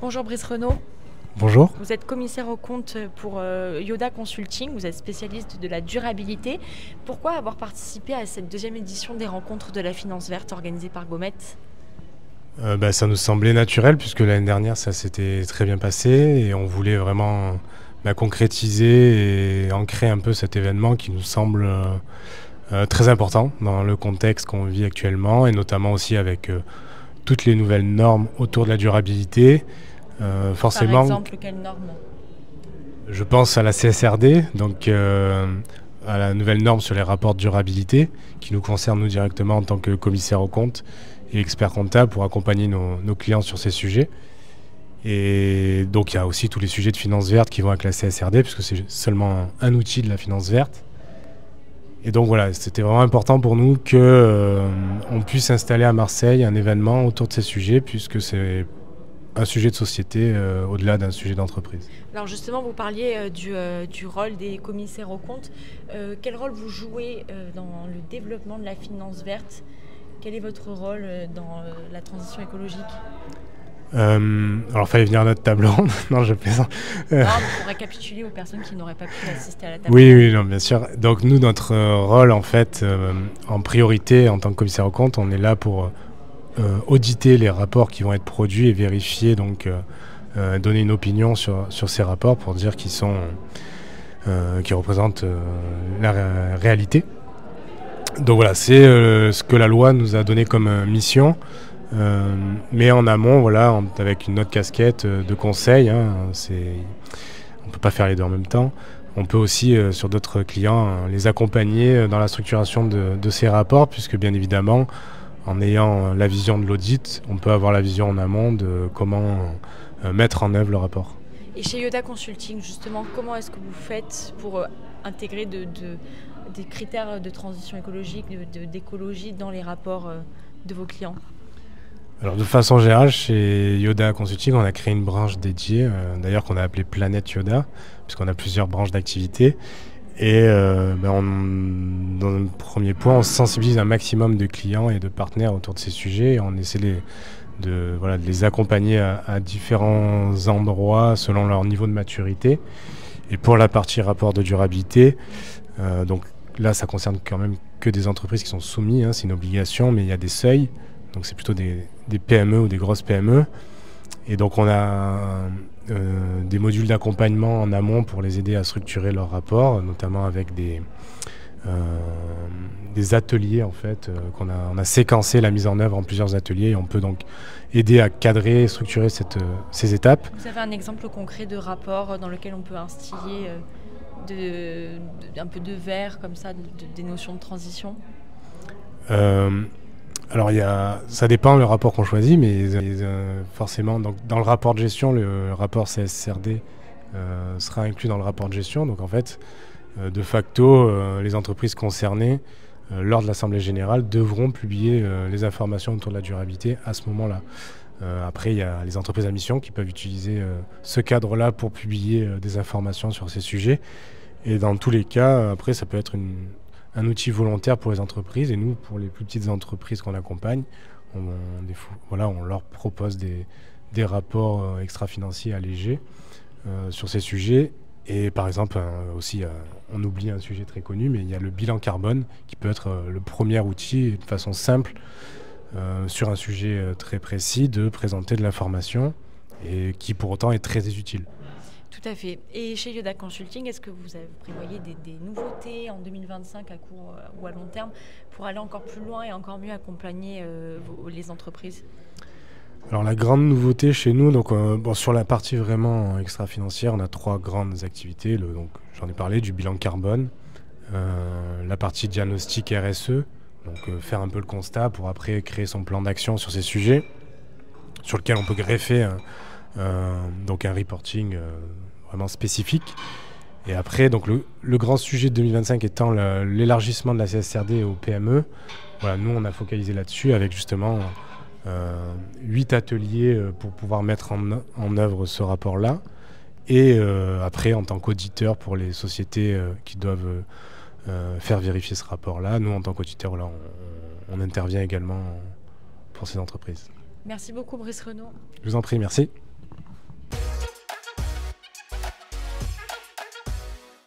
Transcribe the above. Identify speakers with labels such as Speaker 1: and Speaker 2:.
Speaker 1: Bonjour Brice Renaud,
Speaker 2: Bonjour.
Speaker 1: vous êtes commissaire aux comptes pour Yoda Consulting, vous êtes spécialiste de la durabilité. Pourquoi avoir participé à cette deuxième édition des rencontres de la finance verte organisée par Gomet?
Speaker 2: Ça nous semblait naturel puisque l'année dernière ça s'était très bien passé et on voulait vraiment concrétiser et ancrer un peu cet événement qui nous semble très important dans le contexte qu'on vit actuellement et notamment aussi avec toutes les nouvelles normes autour de la durabilité.
Speaker 1: Par
Speaker 2: Forcément,
Speaker 1: exemple, quelles normes?
Speaker 2: je pense à la CSRD, donc à la nouvelle norme sur les rapports de durabilité qui nous concerne nous directement en tant que commissaire aux comptes et expert comptable pour accompagner nos clients sur ces sujets. Et donc il y a aussi tous les sujets de finance verte qui vont avec la CSRD puisque c'est seulement un outil de la finance verte. Et donc voilà, c'était vraiment important pour nous que on puisse installer à Marseille un événement autour de ces sujets puisque c'est un sujet de société au-delà d'un sujet d'entreprise.
Speaker 1: Alors justement, vous parliez du rôle des commissaires aux comptes. Quel rôle vous jouez dans le développement de la finance verte? Quel est votre rôle dans la transition écologique?
Speaker 2: Alors fallait venir à notre table ronde. Non, je plaisante.
Speaker 1: Non, pour récapituler aux personnes qui n'auraient pas pu assister à la table
Speaker 2: Oui,
Speaker 1: ronde.
Speaker 2: oui, non, bien sûr. Donc nous, notre rôle, en fait, en priorité, en tant que commissaire aux comptes, on est là pour auditer les rapports qui vont être produits et vérifier, donc donner une opinion sur ces rapports pour dire qu'ils représentent la réalité. Donc voilà, c'est ce que la loi nous a donné comme mission. Mais en amont, voilà, avec une autre casquette de conseil, hein, on ne peut pas faire les deux en même temps. On peut aussi, sur d'autres clients, les accompagner dans la structuration de ces rapports, puisque bien évidemment, en ayant la vision de l'audit, on peut avoir la vision en amont de comment mettre en œuvre le rapport.
Speaker 1: Et chez Yoda Consulting, justement, comment est-ce que vous faites pour intégrer des critères de transition écologique, d'écologie dans les rapports de vos clients?
Speaker 2: Alors de façon générale, chez Yoda Consulting, on a créé une branche dédiée, d'ailleurs qu'on a appelée Planète Yoda, puisqu'on a plusieurs branches d'activité. Et dans un premier point, on sensibilise un maximum de clients et de partenaires autour de ces sujets. Et on essaie de les accompagner à différents endroits selon leur niveau de maturité. Et pour la partie rapport de durabilité, donc là, ça concerne quand même que des entreprises qui sont soumises, hein, c'est une obligation, mais il y a des seuils. Donc c'est plutôt des PME ou des grosses PME. Et donc on a des modules d'accompagnement en amont pour les aider à structurer leur rapport, notamment avec des ateliers en fait, on a séquencé la mise en œuvre en plusieurs ateliers et on peut donc aider à cadrer et structurer ces étapes.
Speaker 1: Vous avez un exemple concret de rapport dans lequel on peut instiller un peu de verre comme ça, des notions de transition?
Speaker 2: Alors ça dépend le rapport qu'on choisit, mais forcément donc, dans le rapport de gestion, le rapport CSRD sera inclus dans le rapport de gestion. Donc en fait, de facto, les entreprises concernées, lors de l'Assemblée générale, devront publier les informations autour de la durabilité à ce moment-là. Après, il y a les entreprises à mission qui peuvent utiliser ce cadre-là pour publier des informations sur ces sujets. Et dans tous les cas, après, ça peut être un outil volontaire pour les entreprises. Et nous, pour les plus petites entreprises qu'on accompagne, on leur propose des rapports extra-financiers allégés sur ces sujets. Et par exemple, aussi, on oublie un sujet très connu, mais il y a le bilan carbone qui peut être le premier outil, de façon simple, sur un sujet très précis, de présenter de l'information et qui pour autant est très utile.
Speaker 1: Tout à fait. Et chez Yoda Consulting, est-ce que vous prévoyez des nouveautés en 2025 à court ou à long terme pour aller encore plus loin et encore mieux accompagner les entreprises?
Speaker 2: Alors la grande nouveauté chez nous, donc sur la partie vraiment extra-financière, on a 3 grandes activités. Donc j'en ai parlé du bilan carbone, la partie diagnostic RSE, donc faire un peu le constat pour après créer son plan d'action sur ces sujets, sur lequel on peut greffer donc un reporting vraiment spécifique. Et après, donc le grand sujet de 2025 étant l'élargissement de la CSRD aux PME. Voilà, nous on a focalisé là-dessus avec justement 8 ateliers pour pouvoir mettre en œuvre ce rapport-là. Et après, en tant qu'auditeur pour les sociétés qui doivent faire vérifier ce rapport-là, nous en tant qu'auditeur, voilà, on intervient également pour ces entreprises.
Speaker 1: Merci beaucoup Brice Renaud.
Speaker 2: Je vous en prie, merci.